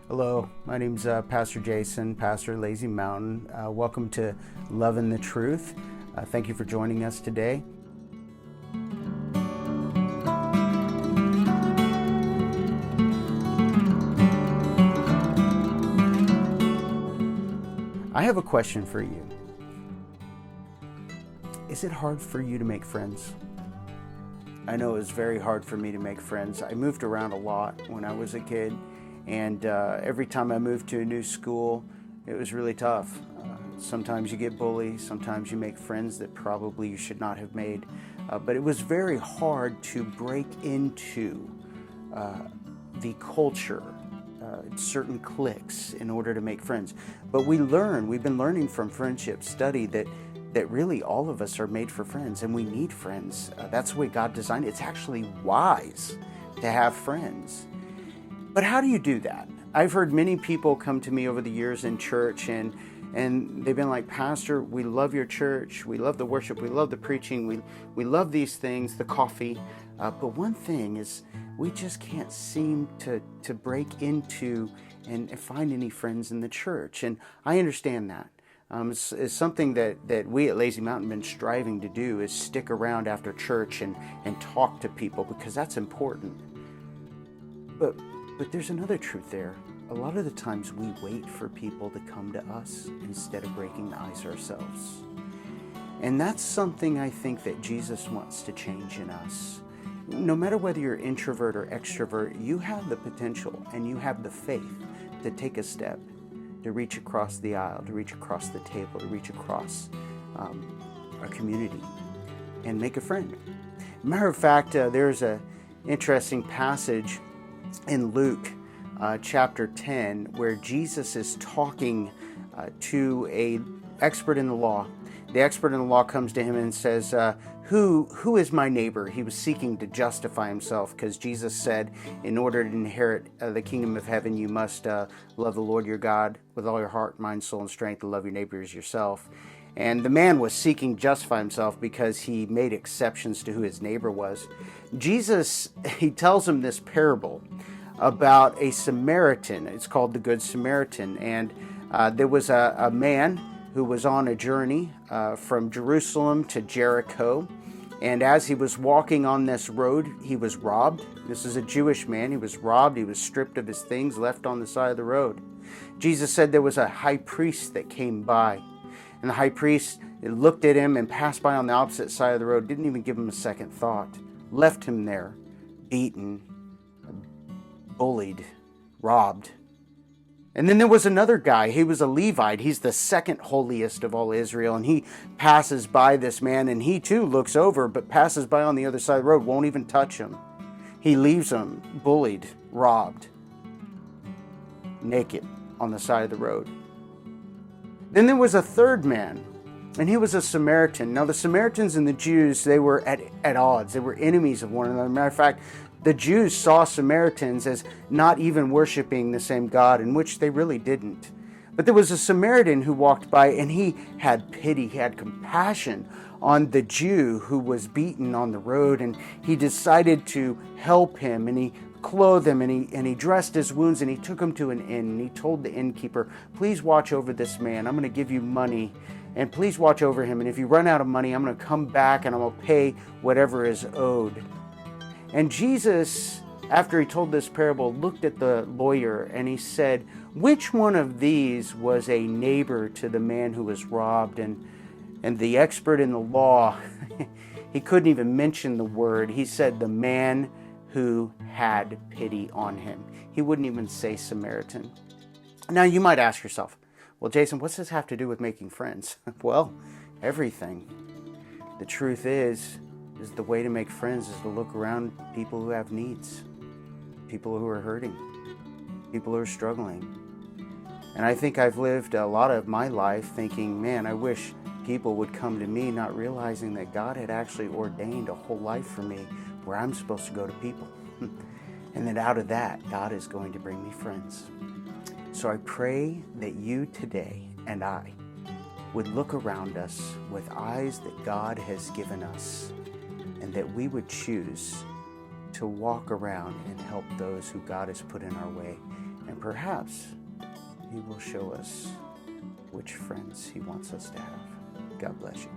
Hello, my name's Pastor Jason, pastor at Lazy Mountain. Welcome to Loving the Truth. Thank you for joining us today. I have a question for you. Is it hard for you to make friends? I know it was very hard for me to make friends. I moved around a lot when I was a kid. And every time I moved to a new school, it was really tough. Sometimes you get bullied, sometimes you make friends that probably you should not have made. But it was very hard to break into the culture, certain cliques in order to make friends. But we've been learning from friendship study that really all of us are made for friends and we need friends. That's the way God designed it. It's actually wise to have friends. But how do you do that? I've heard many people come to me over the years in church and they've been like, Pastor, we love your church. We love the worship. We love the preaching. We love these things, the coffee. But one thing is we just can't seem to break into and find any friends in the church. And I understand that. It's something that we at Lazy Mountain have been striving to do is stick around after church and talk to people because that's important. But there's another truth there. A lot of the times we wait for people to come to us instead of breaking the ice ourselves. And that's something I think that Jesus wants to change in us. No matter whether you're introvert or extrovert, you have the potential and you have the faith to take a step, to reach across the aisle, to reach across the table, to reach across a community and make a friend. Matter of fact, there's an interesting passage in Luke chapter 10 where Jesus is talking to an expert in the law. The expert in the law comes to him and says, who is my neighbor? He was seeking to justify himself because Jesus said, in order to inherit the kingdom of heaven, you must love the Lord your God with all your heart, mind, soul, and strength, and love your neighbor as yourself. And the man was seeking to justify himself because he made exceptions to who his neighbor was. Jesus, he tells him this parable about a Samaritan. It's called the Good Samaritan. And there was a man who was on a journey from Jerusalem to Jericho. And as he was walking on this road, he was robbed. This is a Jewish man. He was robbed. He was stripped of his things, left on the side of the road. Jesus said there was a high priest that came by. And the high priest looked at him and passed by on the opposite side of the road, didn't even give him a second thought, left him there, beaten, bullied, robbed. And then there was another guy. He was a Levite. He's the second holiest of all Israel. And he passes by this man and he too looks over, but passes by on the other side of the road, won't even touch him. He leaves him bullied, robbed, naked on the side of the road. Then there was a third man, and he was a Samaritan. Now the Samaritans and the Jews, they were at odds. They were enemies of one another. Matter of fact, the Jews saw Samaritans as not even worshiping the same God, in which they really didn't. But there was a Samaritan who walked by, and he had pity, he had compassion on the Jew who was beaten on the road, and he decided to help him, and he clothed him, and he dressed his wounds, and he took him to an inn, and he told the innkeeper, please watch over this man. I'm going to give you money, and please watch over him, and if you run out of money, I'm going to come back, and I'm going to pay whatever is owed. And Jesus, after he told this parable, looked at the lawyer, and he said, which one of these was a neighbor to the man who was robbed? And the expert in the law, he couldn't even mention the word. He said the man who had pity on him. He wouldn't even say Samaritan. Now you might ask yourself, well, Jason, what's this have to do with making friends? Well, everything. The truth is the way to make friends is to look around people who have needs, people who are hurting, people who are struggling. And I think I've lived a lot of my life thinking, man, I wish people would come to me, not realizing that God had actually ordained a whole life for me where I'm supposed to go to people. And that out of that, God is going to bring me friends. So I pray that you today and I would look around us with eyes that God has given us, and that we would choose to walk around and help those who God has put in our way, And perhaps He will show us which friends He wants us to have. God bless you.